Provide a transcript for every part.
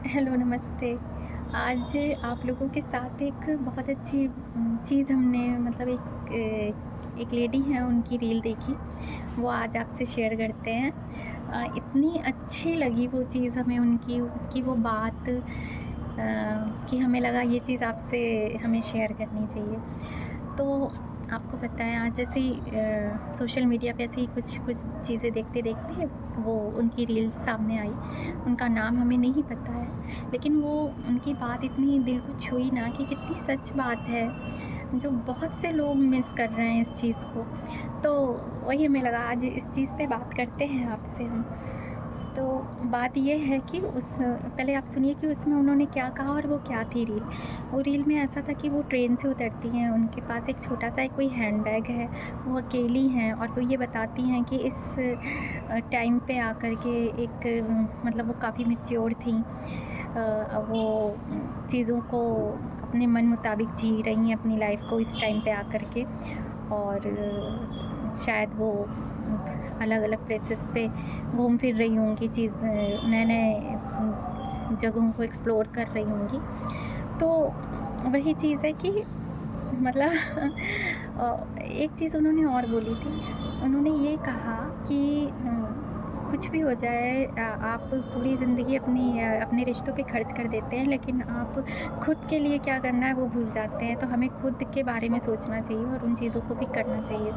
Hello, नमस्ते। आज आप लोगों के साथ एक बहुत अच्छी चीज़ हमने मतलब एक लेडी हैं उनकी रील देखी, वो आज आपसे शेयर करते हैं। इतनी अच्छी लगी वो चीज़ हमें उनकी वो बात कि हमें लगा ये चीज़ आपसे हमें शेयर करनी चाहिए। तो आपको पता है आज जैसे ही सोशल मीडिया पे ऐसी कुछ कुछ चीज़ें देखते-देखते वो उनकी रील सामने आई। उनका नाम हमें नहीं पता है, लेकिन वो उनकी बात इतनी दिल को छुई ना कि कितनी सच बात है, जो बहुत से लोग मिस कर रहे हैं इस चीज़ को। तो वही हमें लगा आज इस चीज़ पे बात करते हैं आपसे हम। तो बात ये है कि उस पहले आप सुनिए कि उसमें उन्होंने क्या कहा और वो क्या थी रील। वो रील में ऐसा था कि वो ट्रेन से उतरती हैं, उनके पास एक छोटा-सा एक कोई हैंडबैग है, वो अकेली हैं और वो ये बताती हैं कि इस टाइम पे आकर के मतलब वो काफ़ी मैच्योर थीं। वो चीज़ों को अपने मन मुताबिक जी रही हैं अपनी लाइफ़ को इस टाइम पे आकर के और शायद वो अलग-अलग प्लेसेस पे घूम फिर रही होंगी नए-नए जगहों को एक्सप्लोर कर रही होंगी। तो वही चीज़ है कि मतलब एक चीज़ उन्होंने और बोली थी। उन्होंने ये कहा कि कुछ भी हो जाए आप पूरी ज़िंदगी अपने रिश्तों पे खर्च कर देते हैं, लेकिन आप खुद के लिए क्या करना है वो भूल जाते हैं। तो हमें खुद के बारे में सोचना चाहिए और उन चीज़ों को भी करना चाहिए।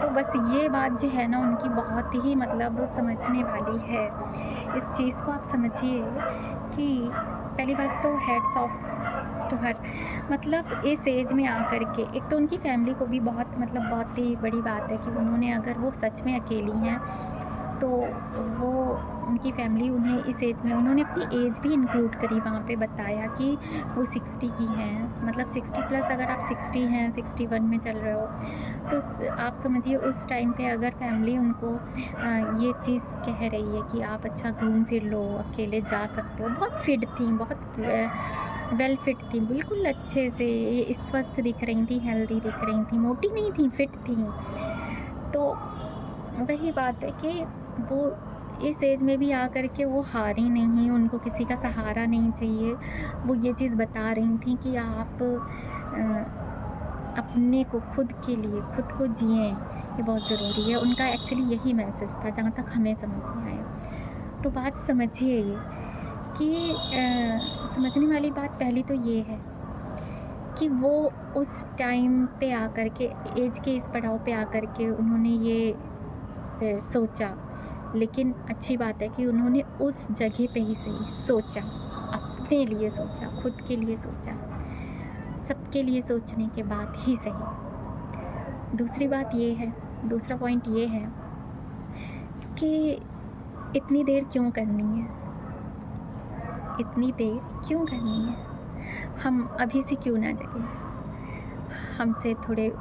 तो बस ये बात जो है ना उनकी बहुत ही मतलब समझने वाली है। इस चीज़ को आप समझिए कि पहली बात तो हैट्स ऑफ टू हर। मतलब इस एज में आकर के एक तो उनकी फैमिली को भी बहुत ही बड़ी बात है कि उन्होंने अगर वो सच में अकेली हैं तो वो उनकी फैमिली उन्हें इस एज में उन्होंने अपनी एज भी इंक्लूड करी वहाँ पे बताया कि वो 60 की हैं। मतलब 60 प्लस अगर आप 60 हैं, 61 में चल रहे हो, तो आप समझिए उस टाइम पे अगर फैमिली उनको ये चीज़ कह रही है कि आप अच्छा घूम फिर लो, अकेले जा सकते हो। बहुत फिट थी, बहुत वेल फिट थी, बिल्कुल अच्छे से स्वस्थ दिख रही थी, हेल्दी दिख रही थी, मोटी नहीं थी, फिट थी। तो वही बात है कि वो इस एज में भी आकर के वो हारी नहीं, उनको किसी का सहारा नहीं चाहिए। वो ये चीज़ बता रही थी कि आप अपने को खुद के लिए खुद को जिएँ, ये बहुत ज़रूरी है। उनका एक्चुअली यही मैसेज था जहाँ तक हमें समझ में आया। तो बात समझिए ये कि समझने वाली बात पहली तो ये है कि वो उस टाइम पे आकर के एज के इस पड़ाव पे आकर के उन्होंने ये सोचा। लेकिन अच्छी बात है कि उन्होंने उस जगह पे ही सही सोचा, अपने लिए सोचा, खुद के लिए सोचा, सबके लिए सोचने के बाद ही सही। दूसरी बात ये है दूसरा पॉइंट ये है कि इतनी देर क्यों करनी है? इतनी देर क्यों करनी है? हम अभी से क्यों ना जगें? हमसे थोड़े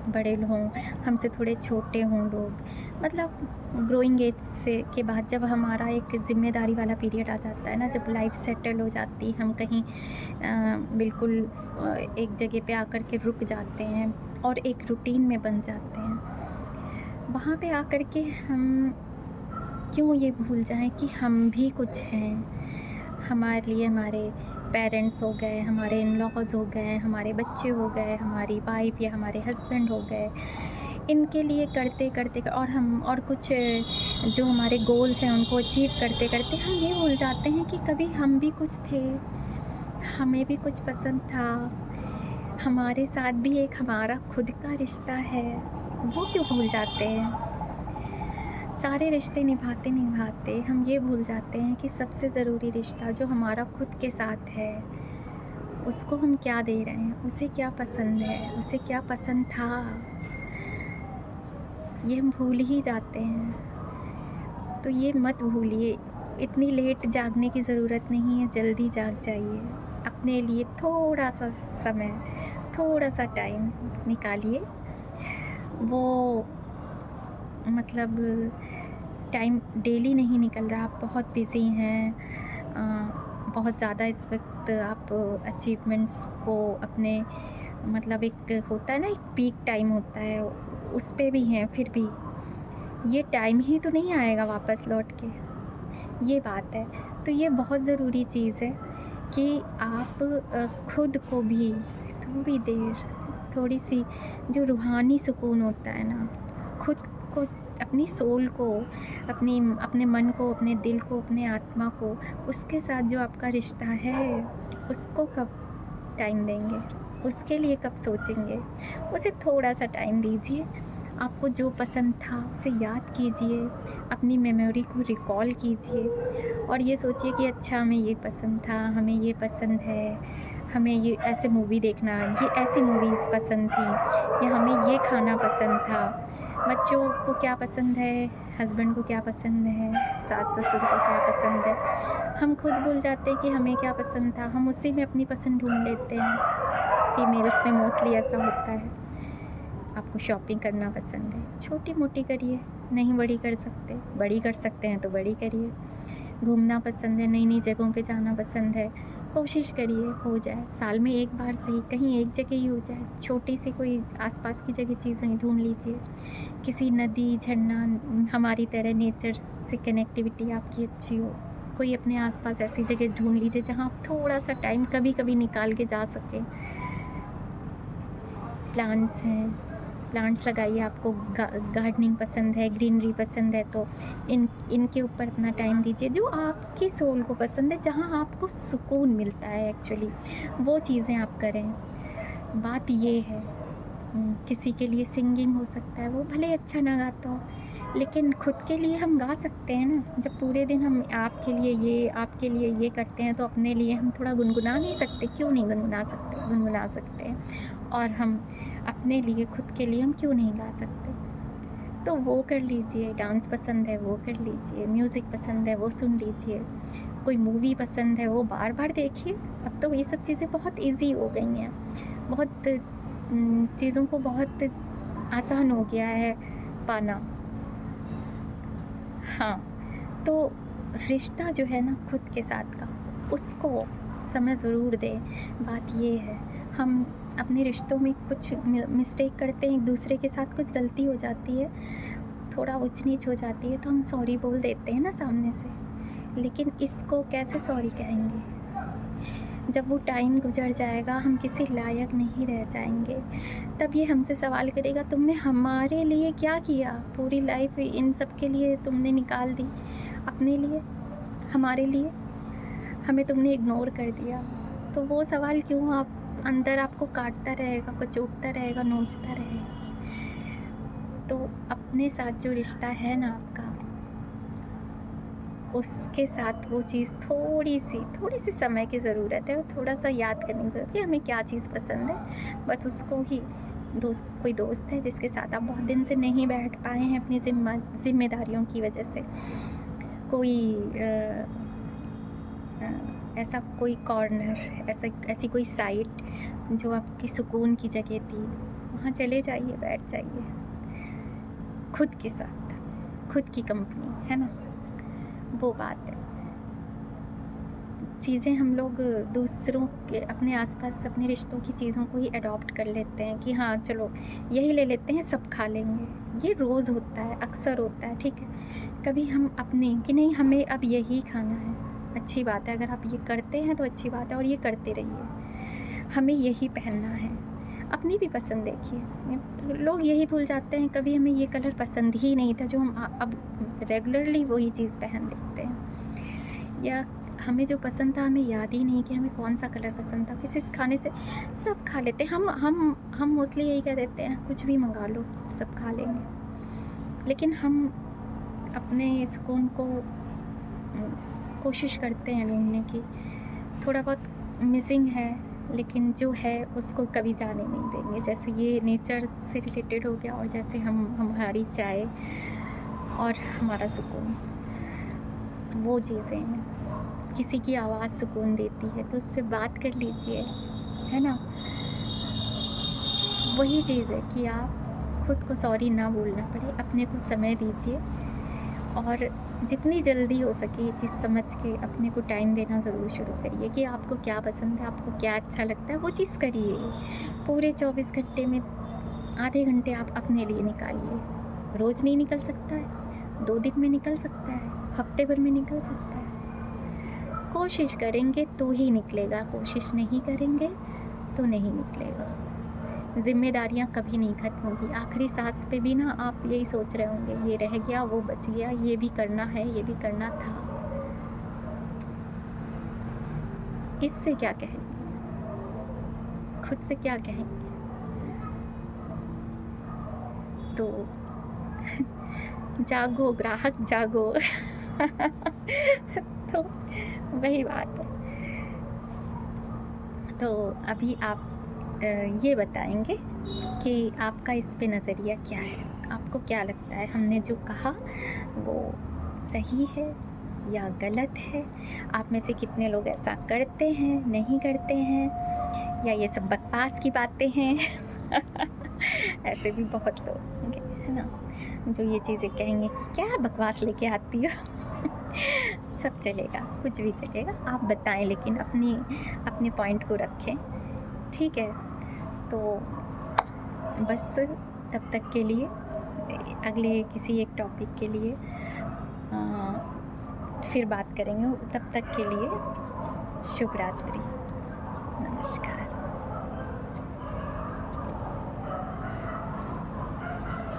बड़े हों, हमसे थोड़े छोटे हों लोग, मतलब ग्रोइंग एज से के बाद जब हमारा एक ज़िम्मेदारी वाला पीरियड आ जाता है ना, जब लाइफ़ सेटल हो जाती, हम कहीं बिल्कुल एक जगह पे आकर के रुक जाते हैं और एक रूटीन में बन जाते हैं। वहाँ पे आकर के हम क्यों ये भूल जाएँ कि हम भी कुछ हैं। हमारे लिए हमारे पेरेंट्स हो गए, हमारे इन-लॉज़ हो गए, हमारे बच्चे हो गए, हमारी वाइफ़ या हमारे हस्बैंड हो गए। इनके लिए करते-करते और हम और कुछ जो हमारे गोल्स हैं उनको अचीव करते-करते हम ये भूल जाते हैं कि कभी हम भी कुछ थे, हमें भी कुछ पसंद था, हमारे साथ भी एक हमारा खुद का रिश्ता है, वो क्यों भूल जाते हैं? सारे रिश्ते निभाते-निभाते हम ये भूल जाते हैं कि सबसे ज़रूरी रिश्ता जो हमारा खुद के साथ है, उसको हम क्या दे रहे हैं, उसे क्या पसंद है, उसे क्या पसंद था, ये हम भूल ही जाते हैं। तो ये मत भूलिए, इतनी लेट जागने की ज़रूरत नहीं है, जल्दी जाग जाइए। अपने लिए थोड़ा-सा समय, थोड़ा-सा टाइम निकालिए। वो मतलब टाइम डेली नहीं निकल रहा, आप बहुत बिज़ी हैं, बहुत ज़्यादा इस वक़्त आप अचीवमेंट्स को अपने मतलब एक होता है ना, एक पीक टाइम होता है, उस पे भी हैं, फिर भी ये टाइम ही तो नहीं आएगा वापस लौट के। ये बात है। तो ये बहुत ज़रूरी चीज़ है कि आप खुद को भी थोड़ी देर, थोड़ी-सी जो रूहानी सुकून होता है ना, खुद को, अपनी सोल को, अपने मन को, अपने दिल को, अपने आत्मा को, उसके साथ जो आपका रिश्ता है, उसको कब टाइम देंगे? उसके लिए कब सोचेंगे? उसे थोड़ा-सा टाइम दीजिए। आपको जो पसंद था उसे याद कीजिए, अपनी मेमोरी को रिकॉल कीजिए और ये सोचिए कि अच्छा हमें ये पसंद था, हमें ये पसंद है, हमें ये ऐसे मूवी देखना, ये ऐसी मूवीज़ पसंद थी या हमें ये खाना पसंद था। बच्चों को क्या पसंद है, हस्बैंड को क्या पसंद है, सास-ससुर को क्या पसंद है। हम खुद भूल जाते हैं कि हमें क्या पसंद था, हम उसी में अपनी पसंद ढूँढ लेते हैं। फीमेल्स में मोस्टली ऐसा होता है। आपको शॉपिंग करना पसंद है, छोटी-मोटी करिए, नहीं बड़ी कर सकते, बड़ी कर सकते हैं तो बड़ी करिए। घूमना पसंद है, नई-नई जगहों पे जाना पसंद है, कोशिश करिए हो जाए, साल में 1 बार सही कहीं एक जगह ही हो जाए, छोटी-सी कोई आस-पास की जगह चीज़ें ढूँढ लीजिए। किसी नदी, झरना, हमारी तरह नेचर से कनेक्टिविटी आपकी अच्छी हो, कोई अपने आस-पास ऐसी जगह ढूँढ लीजिए जहाँ आप थोड़ा-सा टाइम कभी-कभी निकाल के जा सकें। प्लांट्स हैं, प्लांट्स लगाइए। आपको गार्डनिंग पसंद है, ग्रीनरी पसंद है तो इनके ऊपर अपना टाइम दीजिए। जो आपकी सोल को पसंद है, जहाँ आपको सुकून मिलता है एक्चुअली, वो चीज़ें आप करें। बात ये है, किसी के लिए सिंगिंग हो सकता है, वो भले अच्छा ना गाता हो, लेकिन खुद के लिए हम गा सकते हैं ना। जब पूरे दिन हम आपके लिए ये करते हैं, तो अपने लिए हम थोड़ा गुनगुना नहीं सकते? क्यों नहीं गुनगुना सकते? गुनगुना सकते हैं। और हम अपने लिए, खुद के लिए हम क्यों नहीं गा सकते? तो वो कर लीजिए। डांस पसंद है वो कर लीजिए, म्यूज़िक पसंद है वो सुन लीजिए, कोई मूवी पसंद है वो बार-बार देखिए। अब तो ये सब चीज़ें बहुत ईज़ी हो गई हैं, बहुत चीज़ों को बहुत आसान हो गया है पाना। हाँ, तो रिश्ता जो है ना खुद के साथ का, उसको समय ज़रूर दें। बात ये है, हम अपने रिश्तों में कुछ मिस्टेक करते हैं, एक दूसरे के साथ कुछ गलती हो जाती है, थोड़ा ऊँच-नीच हो जाती है, तो हम सॉरी बोल देते हैं ना सामने से। लेकिन इसको कैसे सॉरी कहेंगे? जब वो टाइम गुज़र जाएगा, हम किसी लायक नहीं रह जाएँगे, तब ये हमसे सवाल करेगा, तुमने हमारे लिए क्या किया? पूरी लाइफ़ इन सब के लिए तुमने निकाल दी, अपने लिए, हमारे लिए, हमें तुमने इग्नोर कर दिया। तो वो सवाल क्यों आप अंदर आपको काटता रहेगा, कचोटता रहेगा, नोचता रहेगा। तो अपने साथ जो रिश्ता है ना आपका, उसके साथ वो चीज़ थोड़ी-सी समय की ज़रूरत है और थोड़ा-सा याद करने की ज़रूरत है, हमें क्या चीज़ पसंद है, बस उसको ही। कोई दोस्त है जिसके साथ आप बहुत दिन से नहीं बैठ पाए हैं अपनी ज़िम्मेदारियों की वजह से, कोई ऐसा कोई कॉर्नर, ऐसी कोई साइट जो आपकी सुकून की जगह थी, वहाँ चले जाइए, बैठ जाइए, खुद के साथ, खुद की कंपनी, है ना? वो बात है। चीज़ें हम लोग दूसरों के, अपने आस-पास अपने रिश्तों की चीज़ों को ही अडॉप्ट कर लेते हैं कि हाँ, चलो यही ले लेते हैं, सब खा लेंगे। ये रोज़ होता है, अक्सर होता है, ठीक है? कभी हम अपने कि नहीं हमें अब यही खाना है, अच्छी बात है, अगर आप ये करते हैं तो अच्छी बात है और ये करते रहिए। हमें यही पहनना है, अपनी भी पसंद देखिए। लोग यही भूल जाते हैं, कभी हमें ये कलर पसंद ही नहीं था जो हम अब रेगुलरली वही चीज़ पहन लेते हैं। या हमें जो पसंद था हमें याद ही नहीं कि हमें कौन-सा कलर पसंद था, किसी खाने से सब खा लेते हैं। हम मोस्टली यही कह देते हैं, कुछ भी मँगा लो, सब खा लेंगे। लेकिन हम अपने सुकून को कोशिश करते हैं ढूँढने की, थोड़ा बहुत मिसिंग है, लेकिन जो है उसको कभी जाने नहीं देंगे। जैसे ये नेचर से रिलेटेड हो गया और जैसे हमारी चाय और हमारा सुकून, वो चीज़ें हैं। किसी की आवाज़ सुकून देती है तो उससे बात कर लीजिए, है ना? वही चीज़ है कि आप खुद को सॉरी ना बोलना पड़े, अपने को समय दीजिए और जितनी जल्दी हो सके ये चीज़ समझ के अपने को टाइम देना ज़रूर शुरू करिए कि आपको क्या पसंद है, आपको क्या अच्छा लगता है, वो चीज़ करिए। पूरे 24 घंटे में आधे घंटे आप अपने लिए निकालिए। रोज़ नहीं निकल सकता है, 2 दिन में निकल सकता है, हफ्ते भर में निकल सकता है। कोशिश करेंगे तो ही निकलेगा, कोशिश नहीं करेंगे तो नहीं निकलेगा। ज़िम्मेदारियाँ कभी नहीं ख़त्म होगी। आखिरी साँस पे भी ना आप यही सोच रहे होंगे, ये रह गया, वो बच गया, ये भी करना है, ये भी करना था। इससे क्या कहेंगे? खुद से क्या कहेंगे? तो जागो ग्राहक जागो। तो वही बात है। तो अभी आप ये बताएँगे कि आपका इस पे नज़रिया क्या है? आपको क्या लगता है हमने जो कहा वो सही है या गलत है? आप में से कितने लोग ऐसा करते हैं, नहीं करते हैं, या ये सब बकवास की बातें हैं? ऐसे भी बहुत लोग होंगे, है ना? जो ये चीज़ें कहेंगे कि क्या बकवास लेके आती हो? सब चलेगा, कुछ भी चलेगा। आप बताएँ लेकिन अपने पॉइंट को रखें, ठीक है? तो बस तब तक के लिए अगले किसी एक टॉपिक के लिए फिर बात करेंगे। तब तक के लिए शुभ रात्रि। नमस्कार।